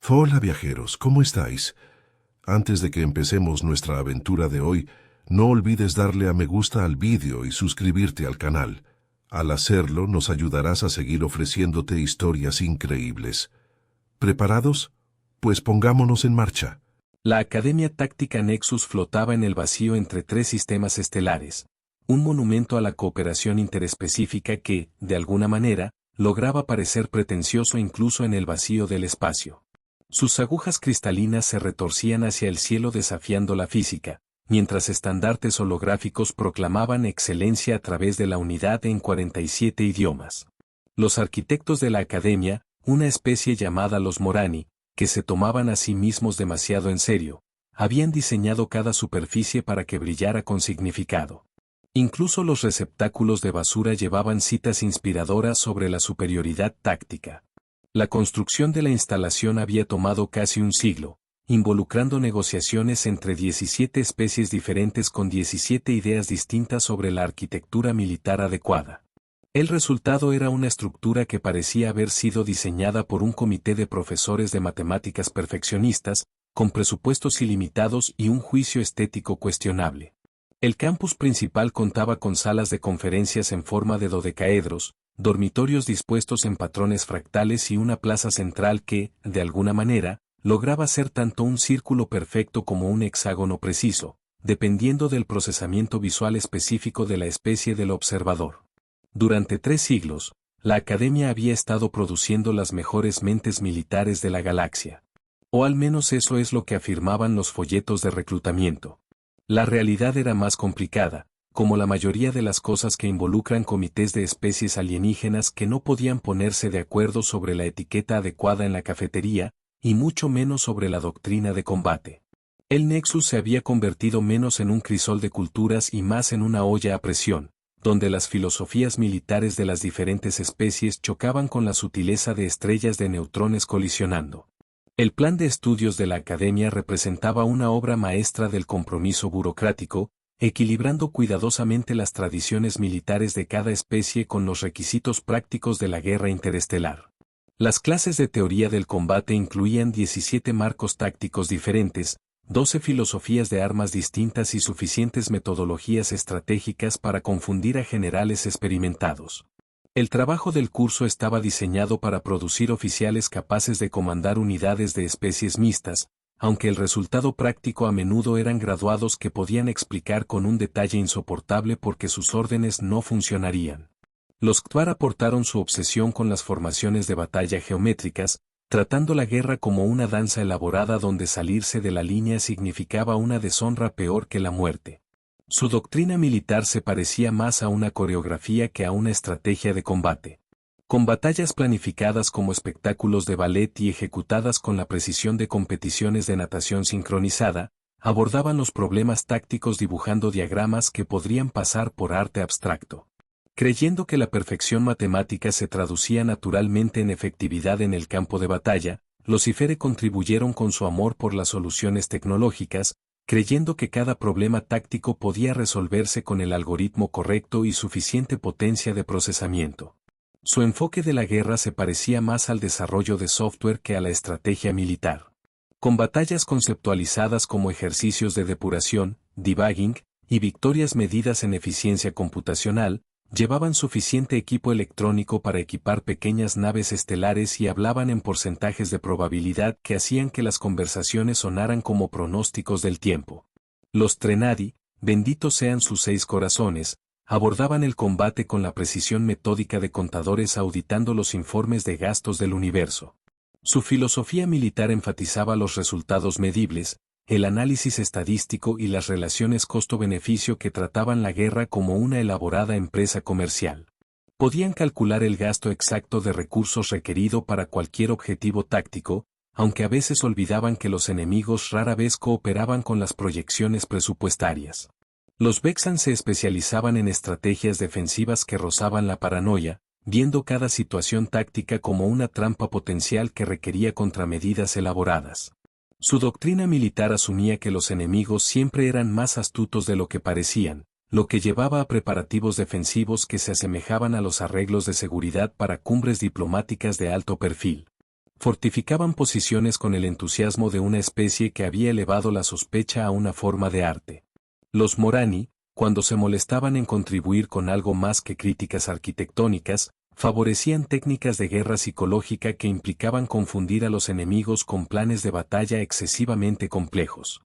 Hola viajeros, ¿cómo estáis? Antes de que empecemos nuestra aventura de hoy, no olvides darle a me gusta al vídeo y suscribirte al canal. Al hacerlo, nos ayudarás a seguir ofreciéndote historias increíbles. ¿Preparados? Pues pongámonos en marcha. La Academia Táctica Nexus flotaba en el vacío entre tres sistemas estelares, un monumento a la cooperación interespecífica que, de alguna manera, lograba parecer pretencioso incluso en el vacío del espacio. Sus agujas cristalinas se retorcían hacia el cielo desafiando la física, mientras estandartes holográficos proclamaban excelencia a través de la unidad en 47 idiomas. Los arquitectos de la Academia, una especie llamada los Morani, que se tomaban a sí mismos demasiado en serio, habían diseñado cada superficie para que brillara con significado. Incluso los receptáculos de basura llevaban citas inspiradoras sobre la superioridad táctica. La construcción de la instalación había tomado casi un siglo, involucrando negociaciones entre 17 especies diferentes con 17 ideas distintas sobre la arquitectura militar adecuada. El resultado era una estructura que parecía haber sido diseñada por un comité de profesores de matemáticas perfeccionistas, con presupuestos ilimitados y un juicio estético cuestionable. El campus principal contaba con salas de conferencias en forma de dodecaedros, dormitorios dispuestos en patrones fractales y una plaza central que, de alguna manera, lograba ser tanto un círculo perfecto como un hexágono preciso, dependiendo del procesamiento visual específico de la especie del observador. Durante 3 siglos, la Academia había estado produciendo las mejores mentes militares de la galaxia. O al menos eso es lo que afirmaban los folletos de reclutamiento. La realidad era más complicada, como la mayoría de las cosas que involucran comités de especies alienígenas que no podían ponerse de acuerdo sobre la etiqueta adecuada en la cafetería, y mucho menos sobre la doctrina de combate. El Nexus se había convertido menos en un crisol de culturas y más en una olla a presión, donde las filosofías militares de las diferentes especies chocaban con la sutileza de estrellas de neutrones colisionando. El plan de estudios de la Academia representaba una obra maestra del compromiso burocrático, equilibrando cuidadosamente las tradiciones militares de cada especie con los requisitos prácticos de la guerra interestelar. Las clases de teoría del combate incluían 17 marcos tácticos diferentes, 12 filosofías de armas distintas y suficientes metodologías estratégicas para confundir a generales experimentados. El trabajo del curso estaba diseñado para producir oficiales capaces de comandar unidades de especies mixtas, aunque el resultado práctico a menudo eran graduados que podían explicar con un detalle insoportable por qué sus órdenes no funcionarían. Los K'Var aportaron su obsesión con las formaciones de batalla geométricas, tratando la guerra como una danza elaborada donde salirse de la línea significaba una deshonra peor que la muerte. Su doctrina militar se parecía más a una coreografía que a una estrategia de combate. Con batallas planificadas como espectáculos de ballet y ejecutadas con la precisión de competiciones de natación sincronizada, abordaban los problemas tácticos dibujando diagramas que podrían pasar por arte abstracto. Creyendo que la perfección matemática se traducía naturalmente en efectividad en el campo de batalla, los Ifere contribuyeron con su amor por las soluciones tecnológicas, creyendo que cada problema táctico podía resolverse con el algoritmo correcto y suficiente potencia de procesamiento. Su enfoque de la guerra se parecía más al desarrollo de software que a la estrategia militar. Con batallas conceptualizadas como ejercicios de depuración, debugging, y victorias medidas en eficiencia computacional, llevaban suficiente equipo electrónico para equipar pequeñas naves estelares y hablaban en porcentajes de probabilidad que hacían que las conversaciones sonaran como pronósticos del tiempo. Los Trenadi, benditos sean sus 6 corazones, abordaban el combate con la precisión metódica de contadores auditando los informes de gastos del universo. Su filosofía militar enfatizaba los resultados medibles, el análisis estadístico y las relaciones costo-beneficio que trataban la guerra como una elaborada empresa comercial. Podían calcular el gasto exacto de recursos requerido para cualquier objetivo táctico, aunque a veces olvidaban que los enemigos rara vez cooperaban con las proyecciones presupuestarias. Los Vexan se especializaban en estrategias defensivas que rozaban la paranoia, viendo cada situación táctica como una trampa potencial que requería contramedidas elaboradas. Su doctrina militar asumía que los enemigos siempre eran más astutos de lo que parecían, lo que llevaba a preparativos defensivos que se asemejaban a los arreglos de seguridad para cumbres diplomáticas de alto perfil. Fortificaban posiciones con el entusiasmo de una especie que había elevado la sospecha a una forma de arte. Los Morani, cuando se molestaban en contribuir con algo más que críticas arquitectónicas, favorecían técnicas de guerra psicológica que implicaban confundir a los enemigos con planes de batalla excesivamente complejos.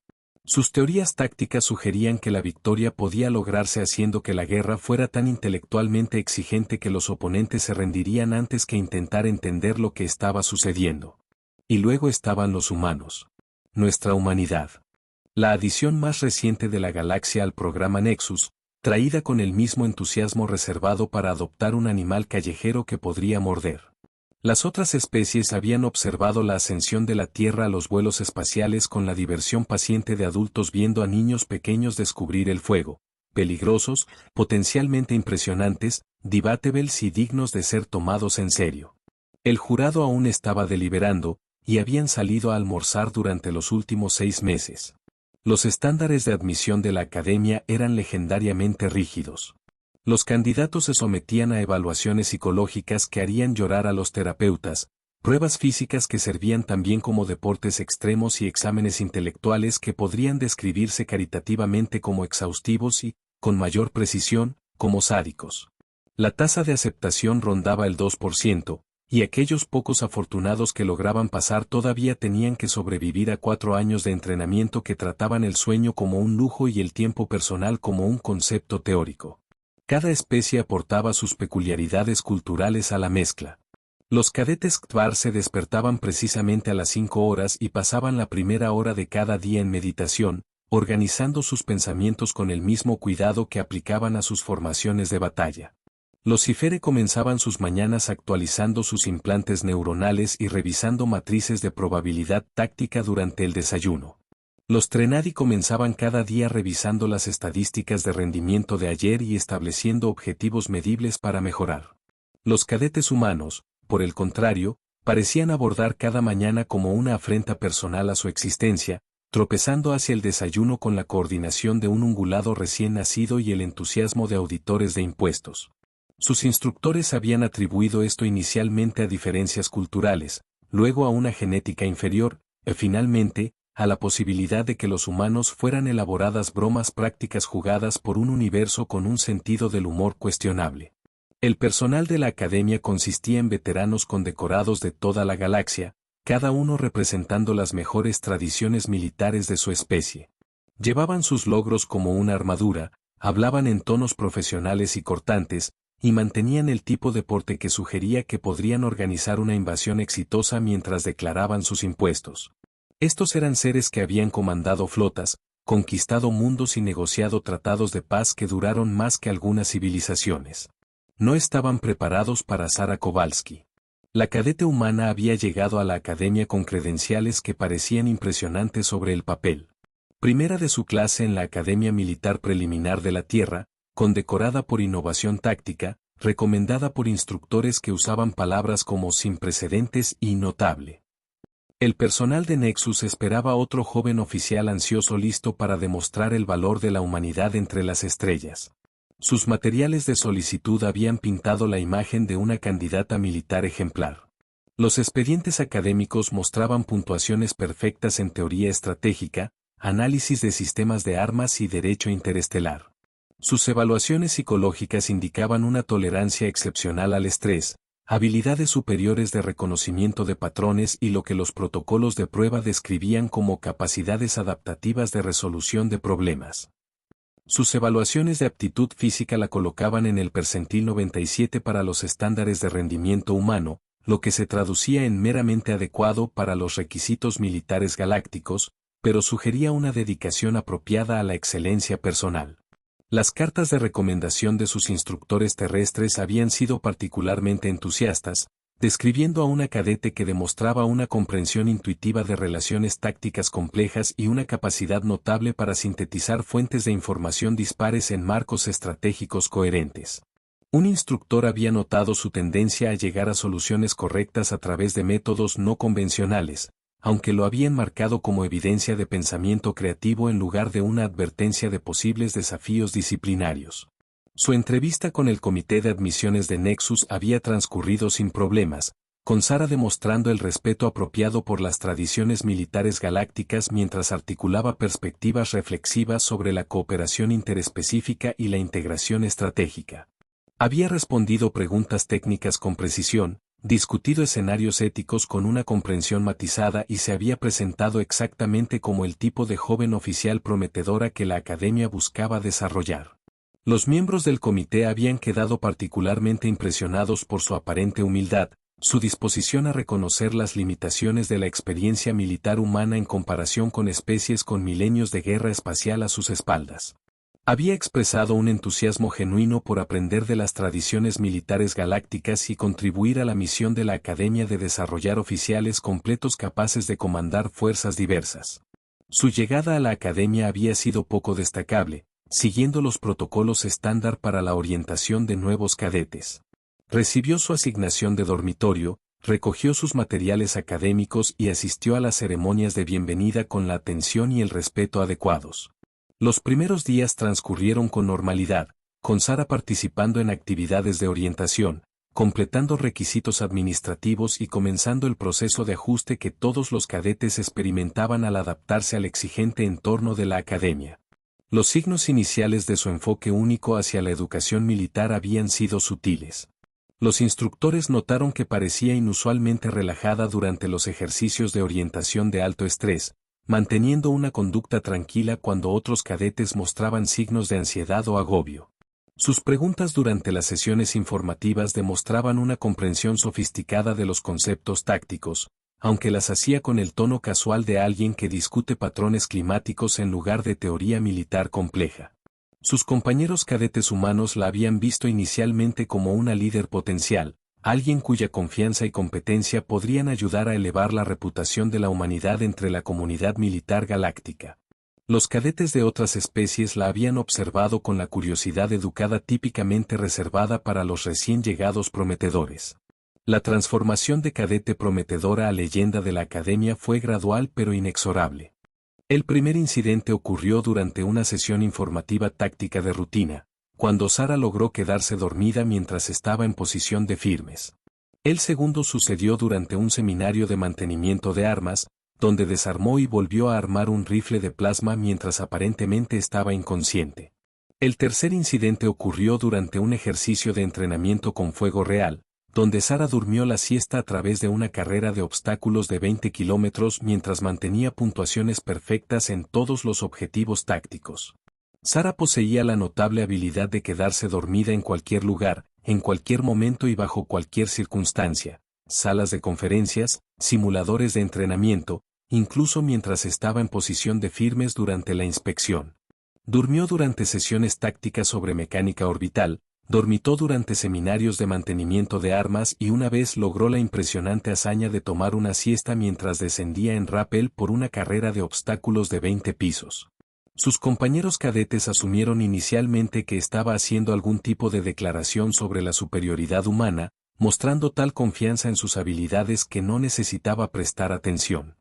Sus teorías tácticas sugerían que la victoria podía lograrse haciendo que la guerra fuera tan intelectualmente exigente que los oponentes se rendirían antes que intentar entender lo que estaba sucediendo. Y luego estaban los humanos. Nuestra humanidad. La adición más reciente de la galaxia al programa Nexus, traída con el mismo entusiasmo reservado para adoptar un animal callejero que podría morder. Las otras especies habían observado la ascensión de la Tierra a los vuelos espaciales con la diversión paciente de adultos viendo a niños pequeños descubrir el fuego, peligrosos, potencialmente impresionantes, debateables y dignos de ser tomados en serio. El jurado aún estaba deliberando, y habían salido a almorzar durante los últimos 6 meses. Los estándares de admisión de la academia eran legendariamente rígidos. Los candidatos se sometían a evaluaciones psicológicas que harían llorar a los terapeutas, pruebas físicas que servían también como deportes extremos y exámenes intelectuales que podrían describirse caritativamente como exhaustivos y, con mayor precisión, como sádicos. La tasa de aceptación rondaba el 2%, y aquellos pocos afortunados que lograban pasar todavía tenían que sobrevivir a 4 años de entrenamiento que trataban el sueño como un lujo y el tiempo personal como un concepto teórico. Cada especie aportaba sus peculiaridades culturales a la mezcla. Los cadetes K'var se despertaban precisamente a las 5 horas y pasaban la primera hora de cada día en meditación, organizando sus pensamientos con el mismo cuidado que aplicaban a sus formaciones de batalla. Los Cifere comenzaban sus mañanas actualizando sus implantes neuronales y revisando matrices de probabilidad táctica durante el desayuno. Los Trenadi comenzaban cada día revisando las estadísticas de rendimiento de ayer y estableciendo objetivos medibles para mejorar. Los cadetes humanos, por el contrario, parecían abordar cada mañana como una afrenta personal a su existencia, tropezando hacia el desayuno con la coordinación de un ungulado recién nacido y el entusiasmo de auditores de impuestos. Sus instructores habían atribuido esto inicialmente a diferencias culturales, luego a una genética inferior, y finalmente, a la posibilidad de que los humanos fueran elaboradas bromas prácticas jugadas por un universo con un sentido del humor cuestionable. El personal de la academia consistía en veteranos condecorados de toda la galaxia, cada uno representando las mejores tradiciones militares de su especie. Llevaban sus logros como una armadura, hablaban en tonos profesionales y cortantes, y mantenían el tipo de porte que sugería que podrían organizar una invasión exitosa mientras declaraban sus impuestos. Estos eran seres que habían comandado flotas, conquistado mundos y negociado tratados de paz que duraron más que algunas civilizaciones. No estaban preparados para Sara Kowalski. La cadete humana había llegado a la academia con credenciales que parecían impresionantes sobre el papel. Primera de su clase en la Academia Militar Preliminar de la Tierra, condecorada por innovación táctica, recomendada por instructores que usaban palabras como sin precedentes y notable. El personal de Nexus esperaba otro joven oficial ansioso listo para demostrar el valor de la humanidad entre las estrellas. Sus materiales de solicitud habían pintado la imagen de una candidata militar ejemplar. Los expedientes académicos mostraban puntuaciones perfectas en teoría estratégica, análisis de sistemas de armas y derecho interestelar. Sus evaluaciones psicológicas indicaban una tolerancia excepcional al estrés, habilidades superiores de reconocimiento de patrones y lo que los protocolos de prueba describían como capacidades adaptativas de resolución de problemas. Sus evaluaciones de aptitud física la colocaban en el percentil 97 para los estándares de rendimiento humano, lo que se traducía en meramente adecuado para los requisitos militares galácticos, pero sugería una dedicación apropiada a la excelencia personal. Las cartas de recomendación de sus instructores terrestres habían sido particularmente entusiastas, describiendo a una cadete que demostraba una comprensión intuitiva de relaciones tácticas complejas y una capacidad notable para sintetizar fuentes de información dispares en marcos estratégicos coherentes. Un instructor había notado su tendencia a llegar a soluciones correctas a través de métodos no convencionales, aunque lo habían marcado como evidencia de pensamiento creativo en lugar de una advertencia de posibles desafíos disciplinarios. Su entrevista con el comité de admisiones de Nexus había transcurrido sin problemas, con Sara demostrando el respeto apropiado por las tradiciones militares galácticas mientras articulaba perspectivas reflexivas sobre la cooperación interespecífica y la integración estratégica. Había respondido preguntas técnicas con precisión, discutido escenarios éticos con una comprensión matizada y se había presentado exactamente como el tipo de joven oficial prometedora que la Academia buscaba desarrollar. Los miembros del comité habían quedado particularmente impresionados por su aparente humildad, su disposición a reconocer las limitaciones de la experiencia militar humana en comparación con especies con milenios de guerra espacial a sus espaldas. Había expresado un entusiasmo genuino por aprender de las tradiciones militares galácticas y contribuir a la misión de la Academia de desarrollar oficiales completos capaces de comandar fuerzas diversas. Su llegada a la Academia había sido poco destacable, siguiendo los protocolos estándar para la orientación de nuevos cadetes. Recibió su asignación de dormitorio, recogió sus materiales académicos y asistió a las ceremonias de bienvenida con la atención y el respeto adecuados. Los primeros días transcurrieron con normalidad, con Sara participando en actividades de orientación, completando requisitos administrativos y comenzando el proceso de ajuste que todos los cadetes experimentaban al adaptarse al exigente entorno de la academia. Los signos iniciales de su enfoque único hacia la educación militar habían sido sutiles. Los instructores notaron que parecía inusualmente relajada durante los ejercicios de orientación de alto estrés, manteniendo una conducta tranquila cuando otros cadetes mostraban signos de ansiedad o agobio. Sus preguntas durante las sesiones informativas demostraban una comprensión sofisticada de los conceptos tácticos, aunque las hacía con el tono casual de alguien que discute patrones climáticos en lugar de teoría militar compleja. Sus compañeros cadetes humanos la habían visto inicialmente como una líder potencial, alguien cuya confianza y competencia podrían ayudar a elevar la reputación de la humanidad entre la comunidad militar galáctica. Los cadetes de otras especies la habían observado con la curiosidad educada típicamente reservada para los recién llegados prometedores. La transformación de cadete prometedora a leyenda de la Academia fue gradual pero inexorable. El primer incidente ocurrió durante una sesión informativa táctica de rutina, cuando Sara logró quedarse dormida mientras estaba en posición de firmes. El segundo sucedió durante un seminario de mantenimiento de armas, donde desarmó y volvió a armar un rifle de plasma mientras aparentemente estaba inconsciente. El tercer incidente ocurrió durante un ejercicio de entrenamiento con fuego real, donde Sara durmió la siesta a través de una carrera de obstáculos de 20 kilómetros mientras mantenía puntuaciones perfectas en todos los objetivos tácticos. Sara poseía la notable habilidad de quedarse dormida en cualquier lugar, en cualquier momento y bajo cualquier circunstancia, salas de conferencias, simuladores de entrenamiento, incluso mientras estaba en posición de firmes durante la inspección. Durmió durante sesiones tácticas sobre mecánica orbital, dormitó durante seminarios de mantenimiento de armas y una vez logró la impresionante hazaña de tomar una siesta mientras descendía en rappel por una carrera de obstáculos de 20 pisos. Sus compañeros cadetes asumieron inicialmente que estaba haciendo algún tipo de declaración sobre la superioridad humana, mostrando tal confianza en sus habilidades que no necesitaba prestar atención.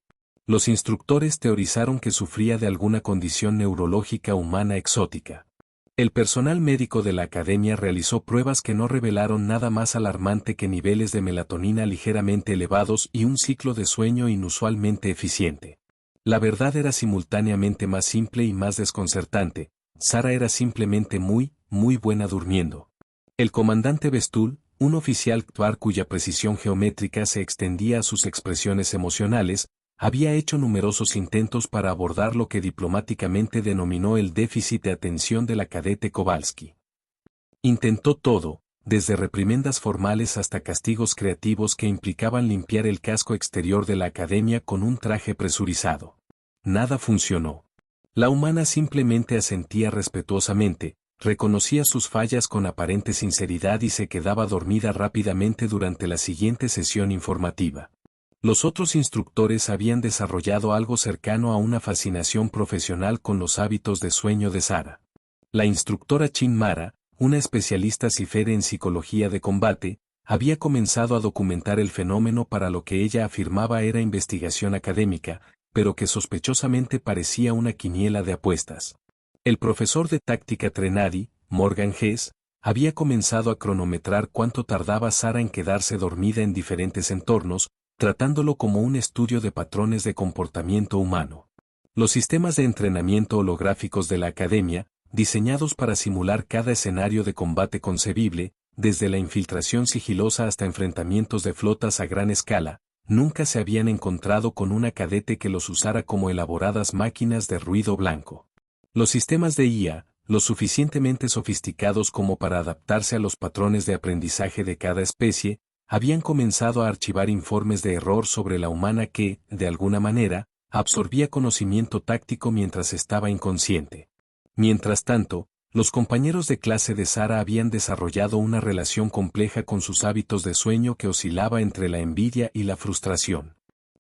Los instructores teorizaron que sufría de alguna condición neurológica humana exótica. El personal médico de la academia realizó pruebas que no revelaron nada más alarmante que niveles de melatonina ligeramente elevados y un ciclo de sueño inusualmente eficiente. La verdad era simultáneamente más simple y más desconcertante: Sara era simplemente muy buena durmiendo. El comandante Bestul, un oficial Ktuar cuya precisión geométrica se extendía a sus expresiones emocionales, había hecho numerosos intentos para abordar lo que diplomáticamente denominó el déficit de atención de la cadete Kowalski. Intentó todo, desde reprimendas formales hasta castigos creativos que implicaban limpiar el casco exterior de la academia con un traje presurizado. Nada funcionó. La humana simplemente asentía respetuosamente, reconocía sus fallas con aparente sinceridad y se quedaba dormida rápidamente durante la siguiente sesión informativa. Los otros instructores habían desarrollado algo cercano a una fascinación profesional con los hábitos de sueño de Sara. La instructora Chin Mara, una especialista cifere en psicología de combate, había comenzado a documentar el fenómeno para lo que ella afirmaba era investigación académica, pero que sospechosamente parecía una quiniela de apuestas. El profesor de táctica Trenadi, Morgan Hess, había comenzado a cronometrar cuánto tardaba Sara en quedarse dormida en diferentes entornos, tratándolo como un estudio de patrones de comportamiento humano. Los sistemas de entrenamiento holográficos de la academia, diseñados para simular cada escenario de combate concebible, desde la infiltración sigilosa hasta enfrentamientos de flotas a gran escala, nunca se habían encontrado con una cadete que los usara como elaboradas máquinas de ruido blanco. Los sistemas de IA, lo suficientemente sofisticados como para adaptarse a los patrones de aprendizaje de cada especie, habían comenzado a archivar informes de error sobre la humana que, de alguna manera, absorbía conocimiento táctico mientras estaba inconsciente. Mientras tanto, los compañeros de clase de Sara habían desarrollado una relación compleja con sus hábitos de sueño que oscilaba entre la envidia y la frustración.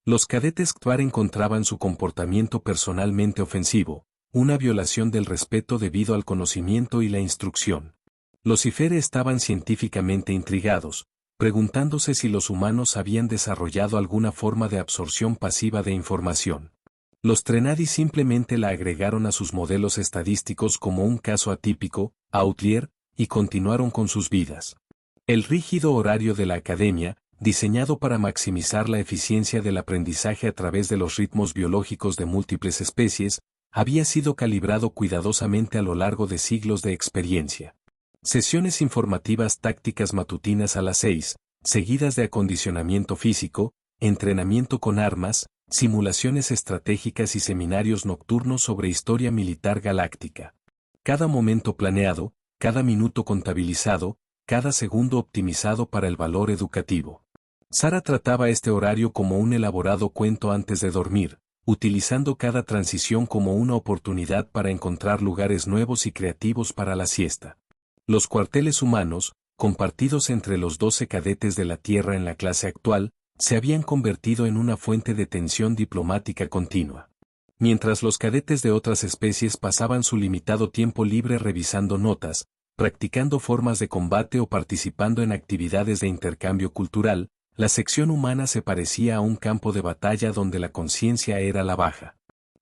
Los cadetes Ktuar encontraban su comportamiento personalmente ofensivo, una violación del respeto debido al conocimiento y la instrucción. Los Ifere estaban científicamente intrigados, preguntándose si los humanos habían desarrollado alguna forma de absorción pasiva de información. Los Trenadi simplemente la agregaron a sus modelos estadísticos como un caso atípico, outlier, y continuaron con sus vidas. El rígido horario de la academia, diseñado para maximizar la eficiencia del aprendizaje a través de los ritmos biológicos de múltiples especies, había sido calibrado cuidadosamente a lo largo de siglos de experiencia. Sesiones informativas tácticas matutinas a las 6, seguidas de acondicionamiento físico, entrenamiento con armas, simulaciones estratégicas y seminarios nocturnos sobre historia militar galáctica. Cada momento planeado, cada minuto contabilizado, cada segundo optimizado para el valor educativo. Sara trataba este horario como un elaborado cuento antes de dormir, utilizando cada transición como una oportunidad para encontrar lugares nuevos y creativos para la siesta. Los cuarteles humanos, compartidos entre los 12 cadetes de la Tierra en la clase actual, se habían convertido en una fuente de tensión diplomática continua. Mientras los cadetes de otras especies pasaban su limitado tiempo libre revisando notas, practicando formas de combate o participando en actividades de intercambio cultural, la sección humana se parecía a un campo de batalla donde la conciencia era la baja.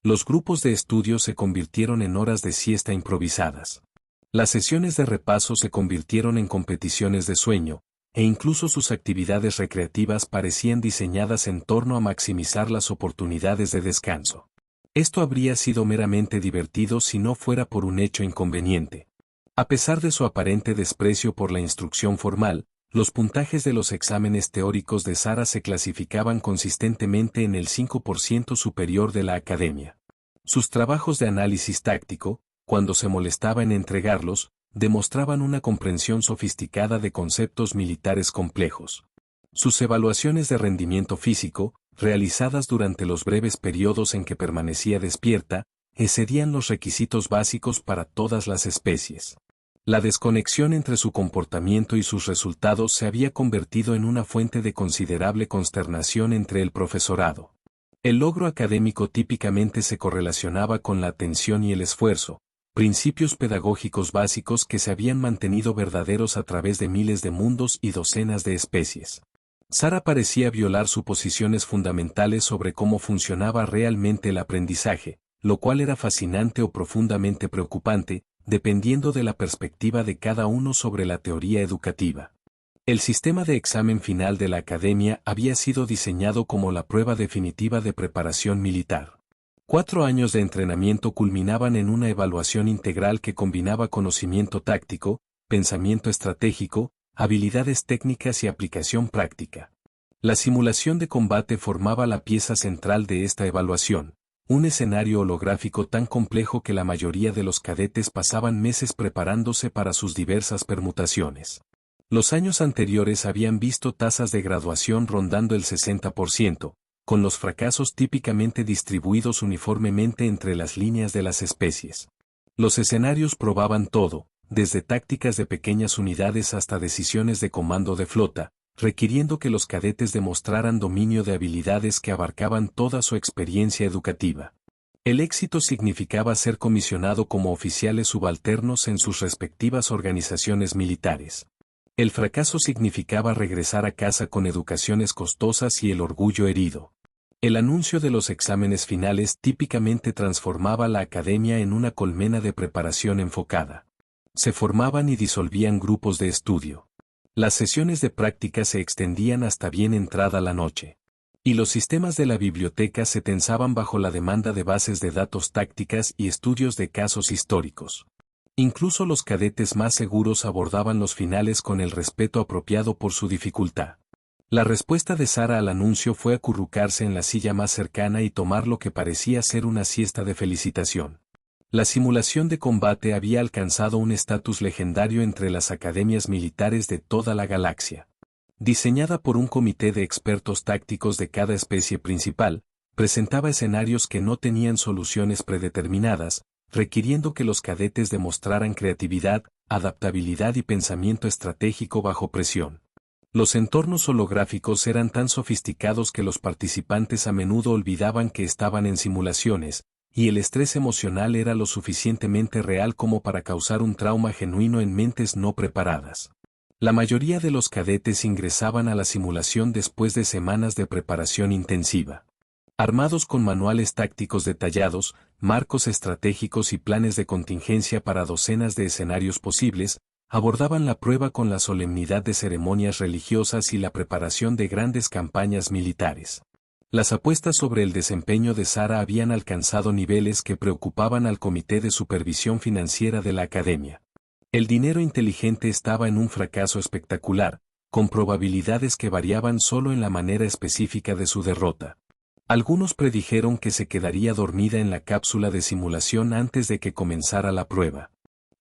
Los grupos de estudio se convirtieron en horas de siesta improvisadas. Las sesiones de repaso se convirtieron en competiciones de sueño, e incluso sus actividades recreativas parecían diseñadas en torno a maximizar las oportunidades de descanso. Esto habría sido meramente divertido si no fuera por un hecho inconveniente. A pesar de su aparente desprecio por la instrucción formal, los puntajes de los exámenes teóricos de Sara se clasificaban consistentemente en el 5% superior de la academia. Sus trabajos de análisis táctico, cuando se molestaba en entregarlos, demostraban una comprensión sofisticada de conceptos militares complejos. Sus evaluaciones de rendimiento físico, realizadas durante los breves periodos en que permanecía despierta, excedían los requisitos básicos para todas las especies. La desconexión entre su comportamiento y sus resultados se había convertido en una fuente de considerable consternación entre el profesorado. El logro académico típicamente se correlacionaba con la atención y el esfuerzo, principios pedagógicos básicos que se habían mantenido verdaderos a través de miles de mundos y docenas de especies. Sara parecía violar suposiciones fundamentales sobre cómo funcionaba realmente el aprendizaje, lo cual era fascinante o profundamente preocupante, dependiendo de la perspectiva de cada uno sobre la teoría educativa. El sistema de examen final de la academia había sido diseñado como la prueba definitiva de preparación militar. 4 años de entrenamiento culminaban en una evaluación integral que combinaba conocimiento táctico, pensamiento estratégico, habilidades técnicas y aplicación práctica. La simulación de combate formaba la pieza central de esta evaluación, un escenario holográfico tan complejo que la mayoría de los cadetes pasaban meses preparándose para sus diversas permutaciones. Los años anteriores habían visto tasas de graduación rondando el 60%, con los fracasos típicamente distribuidos uniformemente entre las líneas de las especies. Los escenarios probaban todo, desde tácticas de pequeñas unidades hasta decisiones de comando de flota, requiriendo que los cadetes demostraran dominio de habilidades que abarcaban toda su experiencia educativa. El éxito significaba ser comisionado como oficiales subalternos en sus respectivas organizaciones militares. El fracaso significaba regresar a casa con educaciones costosas y el orgullo herido. El anuncio de los exámenes finales típicamente transformaba la academia en una colmena de preparación enfocada. Se formaban y disolvían grupos de estudio. Las sesiones de práctica se extendían hasta bien entrada la noche. Y los sistemas de la biblioteca se tensaban bajo la demanda de bases de datos tácticas y estudios de casos históricos. Incluso los cadetes más seguros abordaban los finales con el respeto apropiado por su dificultad. La respuesta de Sara al anuncio fue acurrucarse en la silla más cercana y tomar lo que parecía ser una siesta de felicitación. La simulación de combate había alcanzado un estatus legendario entre las academias militares de toda la galaxia. Diseñada por un comité de expertos tácticos de cada especie principal, presentaba escenarios que no tenían soluciones predeterminadas, requiriendo que los cadetes demostraran creatividad, adaptabilidad y pensamiento estratégico bajo presión. Los entornos holográficos eran tan sofisticados que los participantes a menudo olvidaban que estaban en simulaciones, y el estrés emocional era lo suficientemente real como para causar un trauma genuino en mentes no preparadas. La mayoría de los cadetes ingresaban a la simulación después de semanas de preparación intensiva. Armados con manuales tácticos detallados, marcos estratégicos y planes de contingencia para docenas de escenarios posibles, abordaban la prueba con la solemnidad de ceremonias religiosas y la preparación de grandes campañas militares. Las apuestas sobre el desempeño de Sara habían alcanzado niveles que preocupaban al Comité de Supervisión Financiera de la Academia. El dinero inteligente estaba en un fracaso espectacular, con probabilidades que variaban solo en la manera específica de su derrota. Algunos predijeron que se quedaría dormida en la cápsula de simulación antes de que comenzara la prueba.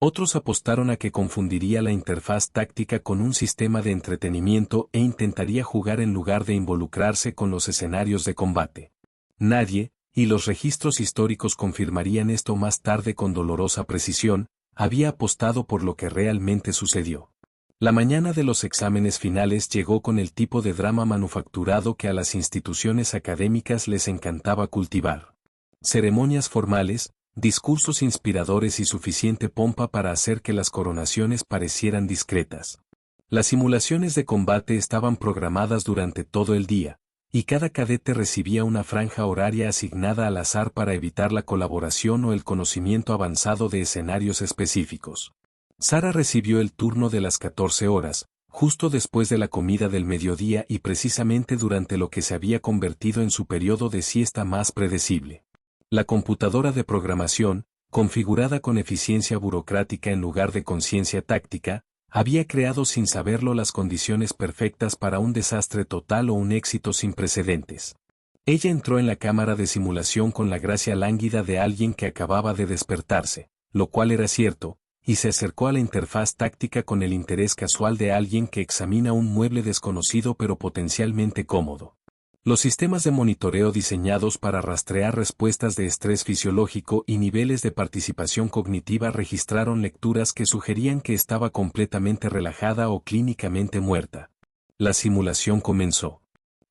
Otros apostaron a que confundiría la interfaz táctica con un sistema de entretenimiento e intentaría jugar en lugar de involucrarse con los escenarios de combate. Nadie, y los registros históricos confirmarían esto más tarde con dolorosa precisión, había apostado por lo que realmente sucedió. La mañana de los exámenes finales llegó con el tipo de drama manufacturado que a las instituciones académicas les encantaba cultivar. Ceremonias formales, discursos inspiradores y suficiente pompa para hacer que las coronaciones parecieran discretas. Las simulaciones de combate estaban programadas durante todo el día, y cada cadete recibía una franja horaria asignada al azar para evitar la colaboración o el conocimiento avanzado de escenarios específicos. Sara recibió el turno de las 14 horas, justo después de la comida del mediodía y precisamente durante lo que se había convertido en su periodo de siesta más predecible. La computadora de programación, configurada con eficiencia burocrática en lugar de conciencia táctica, había creado sin saberlo las condiciones perfectas para un desastre total o un éxito sin precedentes. Ella entró en la cámara de simulación con la gracia lánguida de alguien que acababa de despertarse, lo cual era cierto, y se acercó a la interfaz táctica con el interés casual de alguien que examina un mueble desconocido pero potencialmente cómodo. Los sistemas de monitoreo diseñados para rastrear respuestas de estrés fisiológico y niveles de participación cognitiva registraron lecturas que sugerían que estaba completamente relajada o clínicamente muerta. La simulación comenzó.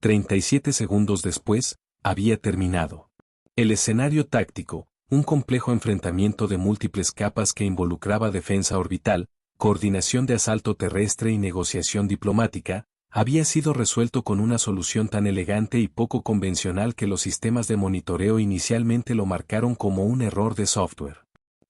37 segundos después, había terminado. El escenario táctico, un complejo enfrentamiento de múltiples capas que involucraba defensa orbital, coordinación de asalto terrestre y negociación diplomática, había sido resuelto con una solución tan elegante y poco convencional que los sistemas de monitoreo inicialmente lo marcaron como un error de software.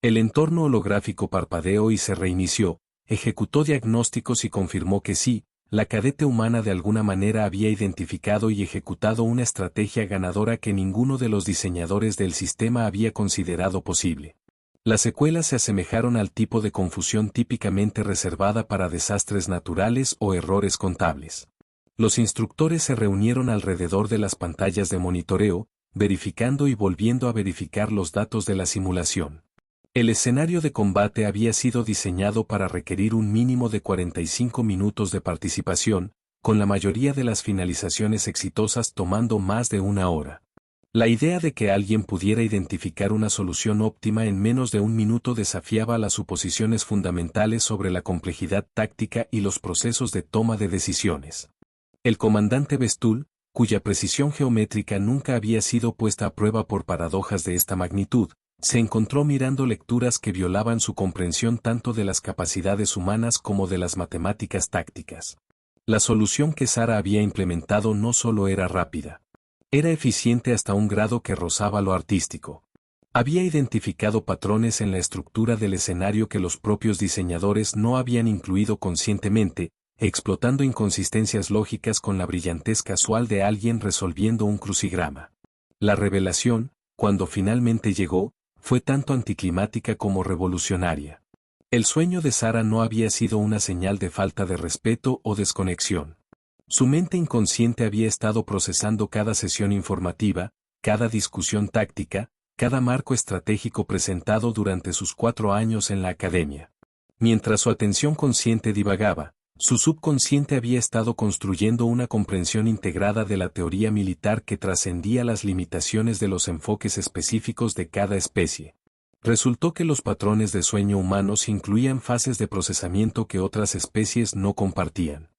El entorno holográfico parpadeó y se reinició, ejecutó diagnósticos y confirmó que sí, la cadete humana de alguna manera había identificado y ejecutado una estrategia ganadora que ninguno de los diseñadores del sistema había considerado posible. Las secuelas se asemejaron al tipo de confusión típicamente reservada para desastres naturales o errores contables. Los instructores se reunieron alrededor de las pantallas de monitoreo, verificando y volviendo a verificar los datos de la simulación. El escenario de combate había sido diseñado para requerir un mínimo de 45 minutos de participación, con la mayoría de las finalizaciones exitosas tomando más de una hora. La idea de que alguien pudiera identificar una solución óptima en menos de un minuto desafiaba las suposiciones fundamentales sobre la complejidad táctica y los procesos de toma de decisiones. El comandante Bestul, cuya precisión geométrica nunca había sido puesta a prueba por paradojas de esta magnitud, se encontró mirando lecturas que violaban su comprensión tanto de las capacidades humanas como de las matemáticas tácticas. La solución que Sara había implementado no solo era rápida. Era eficiente hasta un grado que rozaba lo artístico. Había identificado patrones en la estructura del escenario que los propios diseñadores no habían incluido conscientemente, explotando inconsistencias lógicas con la brillantez casual de alguien resolviendo un crucigrama. La revelación, cuando finalmente llegó, fue tanto anticlimática como revolucionaria. El sueño de Sara no había sido una señal de falta de respeto o desconexión. Su mente inconsciente había estado procesando cada sesión informativa, cada discusión táctica, cada marco estratégico presentado durante sus 4 años en la academia. Mientras su atención consciente divagaba, su subconsciente había estado construyendo una comprensión integrada de la teoría militar que trascendía las limitaciones de los enfoques específicos de cada especie. Resultó que los patrones de sueño humanos incluían fases de procesamiento que otras especies no compartían.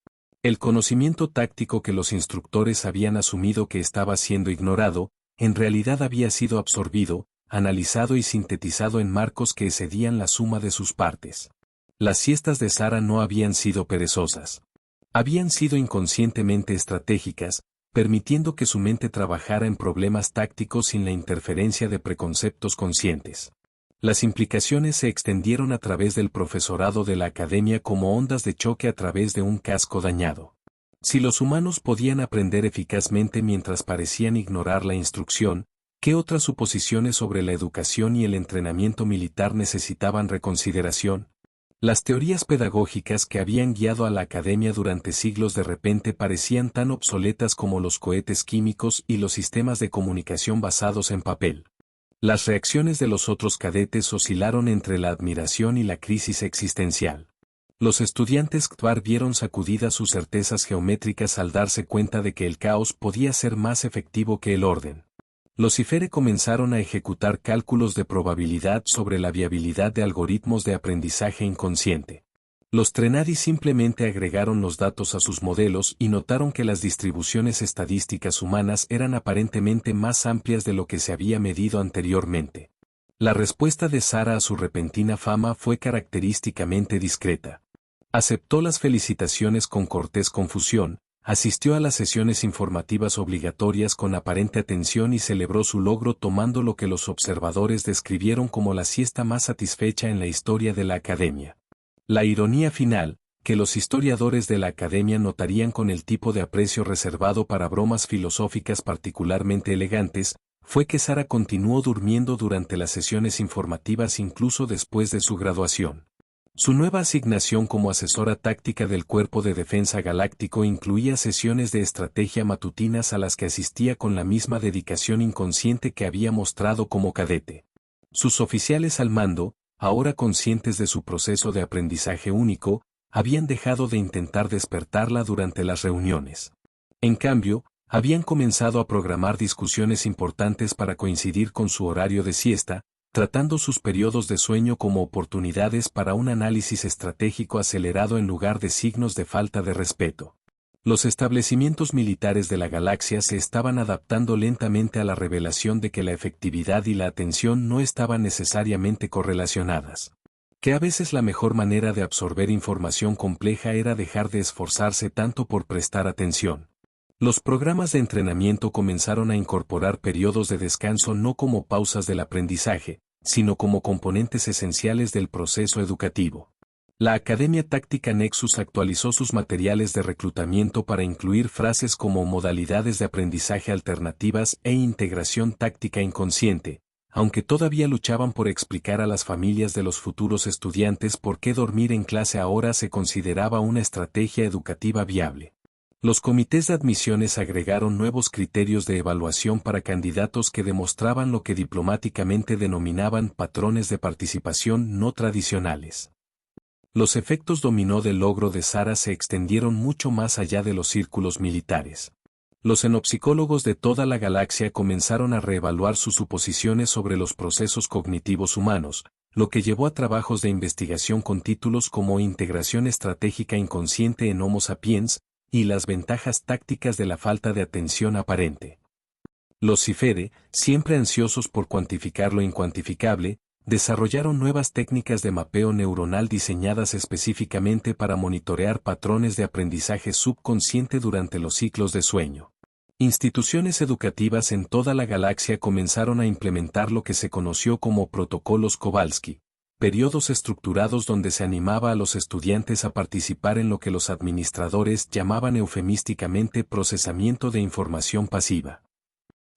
El conocimiento táctico que los instructores habían asumido que estaba siendo ignorado, en realidad había sido absorbido, analizado y sintetizado en marcos que excedían la suma de sus partes. Las siestas de Sara no habían sido perezosas. Habían sido inconscientemente estratégicas, permitiendo que su mente trabajara en problemas tácticos sin la interferencia de preconceptos conscientes. Las implicaciones se extendieron a través del profesorado de la academia como ondas de choque a través de un casco dañado. Si los humanos podían aprender eficazmente mientras parecían ignorar la instrucción, ¿qué otras suposiciones sobre la educación y el entrenamiento militar necesitaban reconsideración? Las teorías pedagógicas que habían guiado a la academia durante siglos de repente parecían tan obsoletas como los cohetes químicos y los sistemas de comunicación basados en papel. Las reacciones de los otros cadetes oscilaron entre la admiración y la crisis existencial. Los estudiantes K'Var vieron sacudidas sus certezas geométricas al darse cuenta de que el caos podía ser más efectivo que el orden. Los Ifere comenzaron a ejecutar cálculos de probabilidad sobre la viabilidad de algoritmos de aprendizaje inconsciente. Los Trenadi simplemente agregaron los datos a sus modelos y notaron que las distribuciones estadísticas humanas eran aparentemente más amplias de lo que se había medido anteriormente. La respuesta de Sara a su repentina fama fue característicamente discreta. Aceptó las felicitaciones con cortés confusión, asistió a las sesiones informativas obligatorias con aparente atención y celebró su logro tomando lo que los observadores describieron como la siesta más satisfecha en la historia de la academia. La ironía final, que los historiadores de la academia notarían con el tipo de aprecio reservado para bromas filosóficas particularmente elegantes, fue que Sara continuó durmiendo durante las sesiones informativas incluso después de su graduación. Su nueva asignación como asesora táctica del Cuerpo de Defensa Galáctico incluía sesiones de estrategia matutinas a las que asistía con la misma dedicación inconsciente que había mostrado como cadete. Sus oficiales al mando, ahora conscientes de su proceso de aprendizaje único, habían dejado de intentar despertarla durante las reuniones. En cambio, habían comenzado a programar discusiones importantes para coincidir con su horario de siesta, tratando sus periodos de sueño como oportunidades para un análisis estratégico acelerado en lugar de signos de falta de respeto. Los establecimientos militares de la galaxia se estaban adaptando lentamente a la revelación de que la efectividad y la atención no estaban necesariamente correlacionadas. Que a veces la mejor manera de absorber información compleja era dejar de esforzarse tanto por prestar atención. Los programas de entrenamiento comenzaron a incorporar periodos de descanso no como pausas del aprendizaje, sino como componentes esenciales del proceso educativo. La Academia Táctica Nexus actualizó sus materiales de reclutamiento para incluir frases como modalidades de aprendizaje alternativas e integración táctica inconsciente, aunque todavía luchaban por explicar a las familias de los futuros estudiantes por qué dormir en clase ahora se consideraba una estrategia educativa viable. Los comités de admisiones agregaron nuevos criterios de evaluación para candidatos que demostraban lo que diplomáticamente denominaban patrones de participación no tradicionales. Los efectos dominó del logro de Sara se extendieron mucho más allá de los círculos militares. Los enopsicólogos de toda la galaxia comenzaron a reevaluar sus suposiciones sobre los procesos cognitivos humanos, lo que llevó a trabajos de investigación con títulos como Integración Estratégica Inconsciente en Homo sapiens y las ventajas tácticas de la falta de atención aparente. Los Cifere, siempre ansiosos por cuantificar lo incuantificable, desarrollaron nuevas técnicas de mapeo neuronal diseñadas específicamente para monitorear patrones de aprendizaje subconsciente durante los ciclos de sueño. Instituciones educativas en toda la galaxia comenzaron a implementar lo que se conoció como protocolos Kowalski, periodos estructurados donde se animaba a los estudiantes a participar en lo que los administradores llamaban eufemísticamente procesamiento de información pasiva.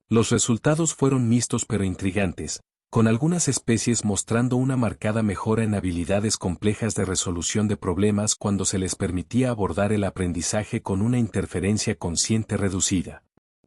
Los resultados fueron mixtos pero intrigantes, con algunas especies mostrando una marcada mejora en habilidades complejas de resolución de problemas cuando se les permitía abordar el aprendizaje con una interferencia consciente reducida.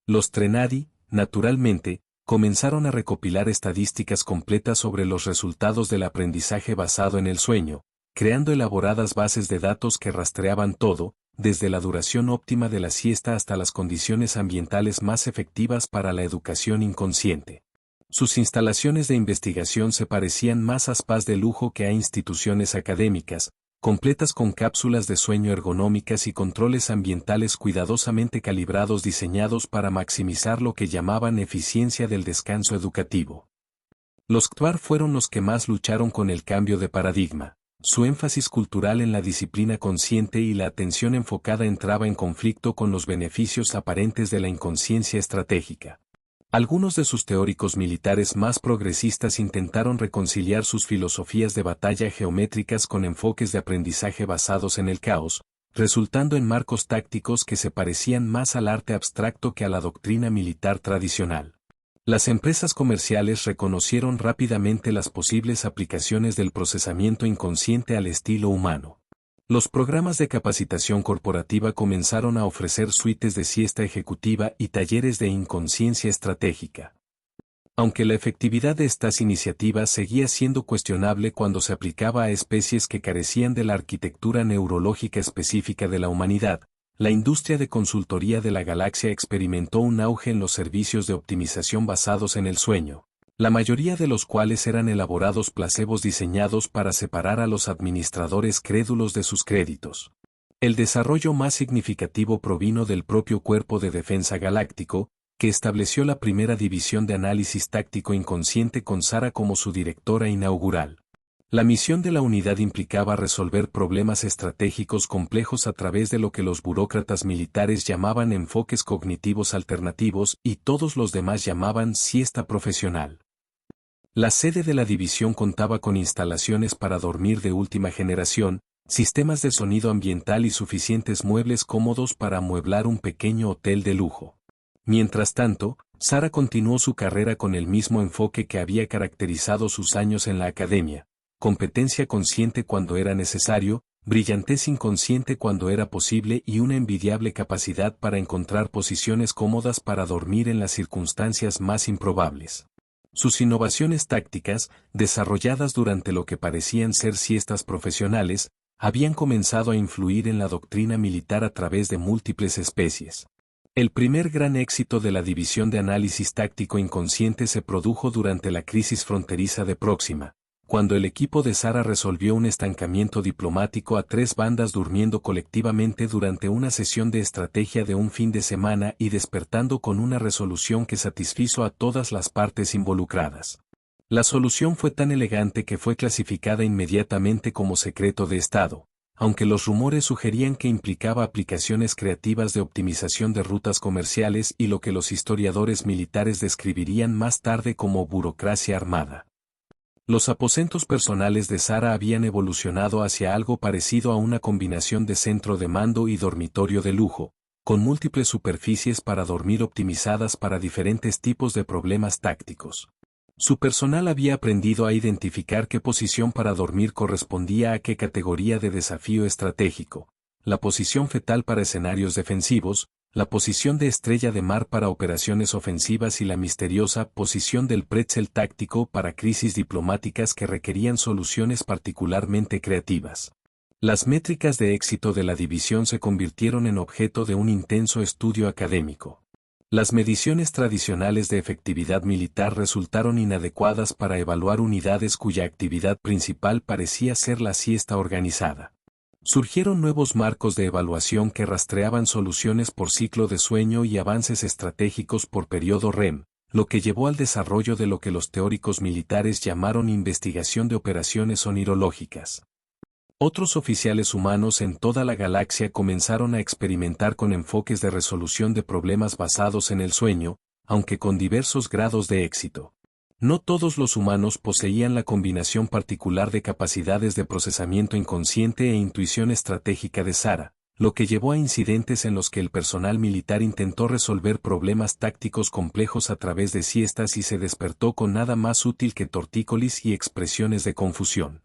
Los Trenadi, naturalmente, comenzaron a recopilar estadísticas completas sobre los resultados del aprendizaje basado en el sueño, creando elaboradas bases de datos que rastreaban todo, desde la duración óptima de la siesta hasta las condiciones ambientales más efectivas para la educación inconsciente. Sus instalaciones de investigación se parecían más a spas de lujo que a instituciones académicas, completas con cápsulas de sueño ergonómicas y controles ambientales cuidadosamente calibrados diseñados para maximizar lo que llamaban eficiencia del descanso educativo. Los KTVAR fueron los que más lucharon con el cambio de paradigma. Su énfasis cultural en la disciplina consciente y la atención enfocada entraba en conflicto con los beneficios aparentes de la inconsciencia estratégica. Algunos de sus teóricos militares más progresistas intentaron reconciliar sus filosofías de batalla geométricas con enfoques de aprendizaje basados en el caos, resultando en marcos tácticos que se parecían más al arte abstracto que a la doctrina militar tradicional. Las empresas comerciales reconocieron rápidamente las posibles aplicaciones del procesamiento inconsciente al estilo humano. Los programas de capacitación corporativa comenzaron a ofrecer suites de siesta ejecutiva y talleres de inconsciencia estratégica. Aunque la efectividad de estas iniciativas seguía siendo cuestionable cuando se aplicaba a especies que carecían de la arquitectura neurológica específica de la humanidad, la industria de consultoría de la galaxia experimentó un auge en los servicios de optimización basados en el sueño, la mayoría de los cuales eran elaborados placebos diseñados para separar a los administradores crédulos de sus créditos. El desarrollo más significativo provino del propio Cuerpo de Defensa Galáctico, que estableció la primera división de análisis táctico inconsciente con Sara como su directora inaugural. La misión de la unidad implicaba resolver problemas estratégicos complejos a través de lo que los burócratas militares llamaban enfoques cognitivos alternativos y todos los demás llamaban siesta profesional. La sede de la división contaba con instalaciones para dormir de última generación, sistemas de sonido ambiental y suficientes muebles cómodos para amueblar un pequeño hotel de lujo. Mientras tanto, Sara continuó su carrera con el mismo enfoque que había caracterizado sus años en la academia: competencia consciente cuando era necesario, brillantez inconsciente cuando era posible y una envidiable capacidad para encontrar posiciones cómodas para dormir en las circunstancias más improbables. Sus innovaciones tácticas, desarrolladas durante lo que parecían ser siestas profesionales, habían comenzado a influir en la doctrina militar a través de múltiples especies. El primer gran éxito de la división de análisis táctico inconsciente se produjo durante la crisis fronteriza de Próxima, cuando el equipo de Sara resolvió un estancamiento diplomático a 3 bandas durmiendo colectivamente durante una sesión de estrategia de un fin de semana y despertando con una resolución que satisfizo a todas las partes involucradas. La solución fue tan elegante que fue clasificada inmediatamente como secreto de Estado, aunque los rumores sugerían que implicaba aplicaciones creativas de optimización de rutas comerciales y lo que los historiadores militares describirían más tarde como burocracia armada. Los aposentos personales de Sara habían evolucionado hacia algo parecido a una combinación de centro de mando y dormitorio de lujo, con múltiples superficies para dormir optimizadas para diferentes tipos de problemas tácticos. Su personal había aprendido a identificar qué posición para dormir correspondía a qué categoría de desafío estratégico: la posición fetal para escenarios defensivos, la posición de estrella de mar para operaciones ofensivas y la misteriosa posición del pretzel táctico para crisis diplomáticas que requerían soluciones particularmente creativas. Las métricas de éxito de la división se convirtieron en objeto de un intenso estudio académico. Las mediciones tradicionales de efectividad militar resultaron inadecuadas para evaluar unidades cuya actividad principal parecía ser la siesta organizada. Surgieron nuevos marcos de evaluación que rastreaban soluciones por ciclo de sueño y avances estratégicos por periodo REM, lo que llevó al desarrollo de lo que los teóricos militares llamaron investigación de operaciones onirológicas. Otros oficiales humanos en toda la galaxia comenzaron a experimentar con enfoques de resolución de problemas basados en el sueño, aunque con diversos grados de éxito. No todos los humanos poseían la combinación particular de capacidades de procesamiento inconsciente e intuición estratégica de Sara, lo que llevó a incidentes en los que el personal militar intentó resolver problemas tácticos complejos a través de siestas y se despertó con nada más útil que tortícolis y expresiones de confusión.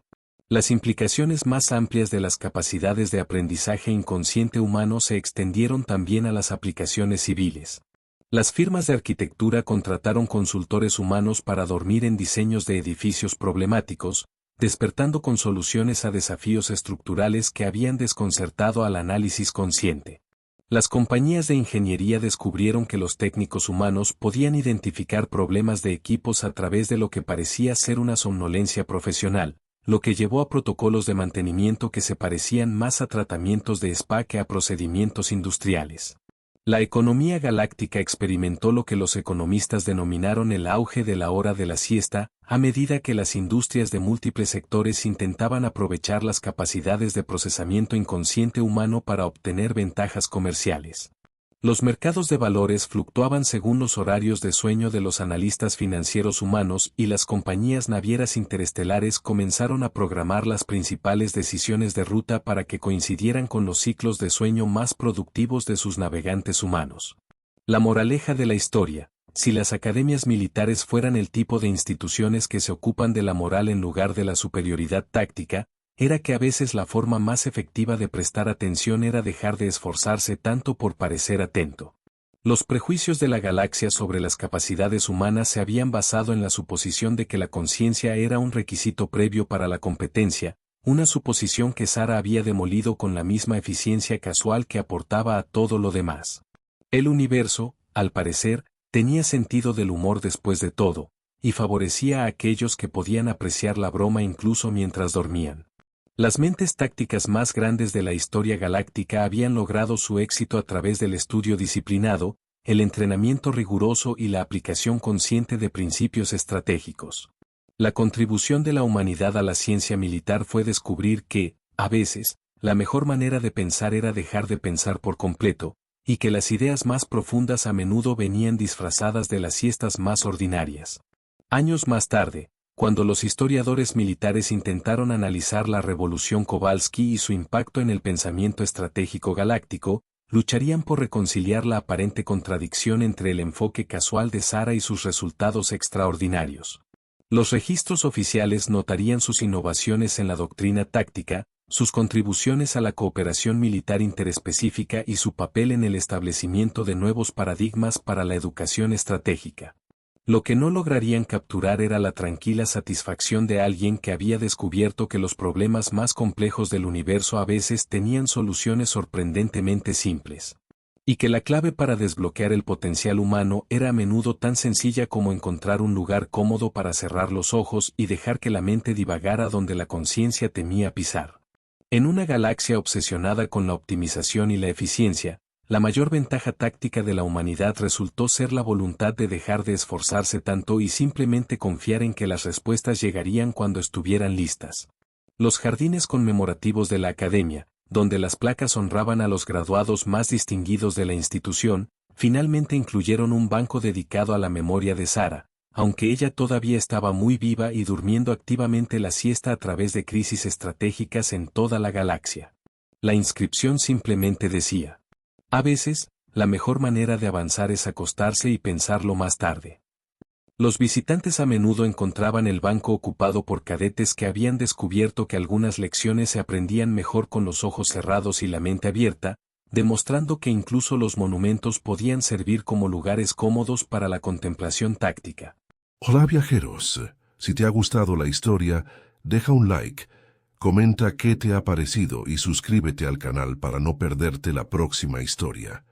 Las implicaciones más amplias de las capacidades de aprendizaje inconsciente humano se extendieron también a las aplicaciones civiles. Las firmas de arquitectura contrataron consultores humanos para dormir en diseños de edificios problemáticos, despertando con soluciones a desafíos estructurales que habían desconcertado al análisis consciente. Las compañías de ingeniería descubrieron que los técnicos humanos podían identificar problemas de equipos a través de lo que parecía ser una somnolencia profesional, lo que llevó a protocolos de mantenimiento que se parecían más a tratamientos de spa que a procedimientos industriales. La economía galáctica experimentó lo que los economistas denominaron el auge de la hora de la siesta, a medida que las industrias de múltiples sectores intentaban aprovechar las capacidades de procesamiento inconsciente humano para obtener ventajas comerciales. Los mercados de valores fluctuaban según los horarios de sueño de los analistas financieros humanos y las compañías navieras interestelares comenzaron a programar las principales decisiones de ruta para que coincidieran con los ciclos de sueño más productivos de sus navegantes humanos. La moraleja de la historia: si las academias militares fueran el tipo de instituciones que se ocupan de la moral en lugar de la superioridad táctica, era que a veces la forma más efectiva de prestar atención era dejar de esforzarse tanto por parecer atento. Los prejuicios de la galaxia sobre las capacidades humanas se habían basado en la suposición de que la conciencia era un requisito previo para la competencia, una suposición que Sara había demolido con la misma eficiencia casual que aportaba a todo lo demás. El universo, al parecer, tenía sentido del humor después de todo, y favorecía a aquellos que podían apreciar la broma incluso mientras dormían. Las mentes tácticas más grandes de la historia galáctica habían logrado su éxito a través del estudio disciplinado, el entrenamiento riguroso y la aplicación consciente de principios estratégicos. La contribución de la humanidad a la ciencia militar fue descubrir que, a veces, la mejor manera de pensar era dejar de pensar por completo, y que las ideas más profundas a menudo venían disfrazadas de las siestas más ordinarias. Años más tarde, cuando los historiadores militares intentaron analizar la revolución Kowalski y su impacto en el pensamiento estratégico galáctico, lucharían por reconciliar la aparente contradicción entre el enfoque casual de Sara y sus resultados extraordinarios. Los registros oficiales notarían sus innovaciones en la doctrina táctica, sus contribuciones a la cooperación militar interespecífica y su papel en el establecimiento de nuevos paradigmas para la educación estratégica. Lo que no lograrían capturar era la tranquila satisfacción de alguien que había descubierto que los problemas más complejos del universo a veces tenían soluciones sorprendentemente simples. Y que la clave para desbloquear el potencial humano era a menudo tan sencilla como encontrar un lugar cómodo para cerrar los ojos y dejar que la mente divagara donde la conciencia temía pisar. En una galaxia obsesionada con la optimización y la eficiencia, la mayor ventaja táctica de la humanidad resultó ser la voluntad de dejar de esforzarse tanto y simplemente confiar en que las respuestas llegarían cuando estuvieran listas. Los jardines conmemorativos de la academia, donde las placas honraban a los graduados más distinguidos de la institución, finalmente incluyeron un banco dedicado a la memoria de Sara, aunque ella todavía estaba muy viva y durmiendo activamente la siesta a través de crisis estratégicas en toda la galaxia. La inscripción simplemente decía: a veces, la mejor manera de avanzar es acostarse y pensarlo más tarde. Los visitantes a menudo encontraban el banco ocupado por cadetes que habían descubierto que algunas lecciones se aprendían mejor con los ojos cerrados y la mente abierta, demostrando que incluso los monumentos podían servir como lugares cómodos para la contemplación táctica. Hola viajeros, si te ha gustado la historia, deja un like, comenta qué te ha parecido y suscríbete al canal para no perderte la próxima historia.